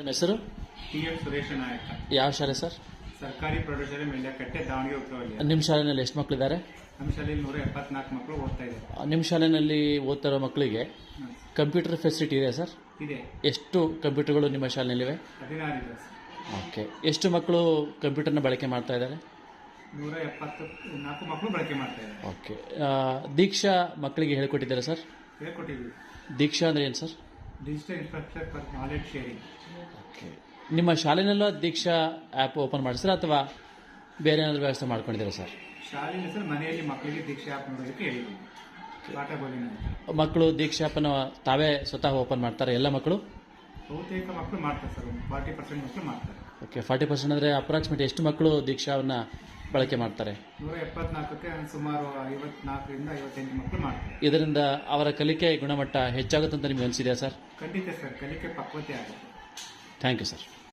ನಿಮ್ಮ ಹೆಸರು? ಟಿ.ಎಂ. ಸುರೇಶ ನಾಯಕ. ಯಾವ ಶಾಲೆ ಸರ್? ಸರ್ಕಾರಿ ಪ್ರೌಢಶಾಲೆ ಮೆಂಡ್ಯಕಟ್ಟೆ, ದಾವಣಗೆರೆ ಉತ್ತರ ವಲಯ. ನಿಮ್ಮ ಶಾಲೆಯಲ್ಲಿ ಎಷ್ಟು ಮಕ್ಕಳಿದ್ದಾರೆ? ನಮ್ಮ ಶಾಲೆಯಲ್ಲಿ 174 ಮಕ್ಕಳು ಓದ್ತಾ ಇದ್ದಾರೆ. ನಿಮ್ಮ ಶಾಲೆಯಲ್ಲಿ ಓದ್ತಾ ಇರೋ ಮಕ್ಕಳಿಗೆ ಕಂಪ್ಯೂಟರ್ ಫೆಸಿಲಿಟಿ ಇದೆ ಸರ್? ಇದೆ. ಎಷ್ಟು ಕಂಪ್ಯೂಟರ್ಗಳು ನಿಮ್ಮ ಶಾಲೆಯಲ್ಲಿವೆ? 16 ಇದೆ ಸರ್. ಓಕೆ. ಎಷ್ಟು ಮಕ್ಕಳು ಕಂಪ್ಯೂಟರ್ನ ಬಳಕೆ ಮಾಡ್ತಾ ಇದ್ದಾರೆ? 174 ಮಕ್ಕಳು ಬಳಕೆ ಮಾಡ್ತಾ ಇದ್ದಾರೆ. ಓಕೆ. ದೀಕ್ಷಾ ಮಕ್ಕಳಿಗೆ ಹೇಳ್ಕೊಟ್ಟಿದ್ದಾರೆ ಸರ್? ಹೇಳ್ಕೊಟ್ಟಿದ್ದೀವಿ. ದೀಕ್ಷಾ ಅಂದರೆ ಏನು sir? Digital infrastructure for knowledge sharing. Okay. ನಿಮ್ಮ ಶಾಲೆನಲ್ಲೂ ದೀಕ್ಷಾ ಆ್ಯಪ್ ಓಪನ್ ಮಾಡಿಸ್ತಾರೆ ಅಥವಾ ಬೇರೆ ಏನಾದರೂ ವ್ಯವಸ್ಥೆ ಮಾಡ್ಕೊಂಡಿದ್ದೀರಾ ಸರ್? ಶಾಲೆಯಲ್ಲಿ ಸರ್ ಮನೆಯಲ್ಲಿ ಮಕ್ಕಳಿಗೆ ದೀಕ್ಷಾ ಆ್ಯಪ್ ನೋಡೋದಕ್ಕೆ ಹೇಳಿದ್ದೀವಿ. ಪಾಠ ಬೋಧನೆ ಅಂತ. ಮಕ್ಕಳು ದೀಕ್ಷಾ ಆ್ಯಪನ್ನು ತಾವೇ ಸ್ವತಃ ಓಪನ್ ಮಾಡ್ತಾರೆ ಎಲ್ಲ ಮಕ್ಕಳು? ಬಹುತೇಕ ಮಕ್ಕಳು ಮಾಡ್ತಾರೆ ಸರ್. 40% ಮಕ್ಕಳು ಮಾಡ್ತಾರೆ. ಓಕೆ. 40% ಅಂದರೆ ಅಪ್ರಾಕ್ಸಿಮೇಟ್ ಎಷ್ಟು ಮಕ್ಕಳು ದೀಕ್ಷಾವನ್ನು ಬಳಕೆ ಮಾಡ್ತಾರೆ? 174ಕ್ಕೆ ಸುಮಾರು 54ರಿಂದ 58 ಮಕ್ಕಳು ಮಾಡ್ತಾರೆ. ಇದರಿಂದ ಅವರ ಕಲಿಕೆ ಗುಣಮಟ್ಟ ಹೆಚ್ಚಾಗುತ್ತೆ ಅಂತ ನಿಮಗೆ ಅನಿಸಿದೆಯಾ ಸರ್? ಖಂಡಿತ ಸರ್, ಕಲಿಕೆ ಪಕ್ವತೆ ಆಗುತ್ತೆ. Thank you sir.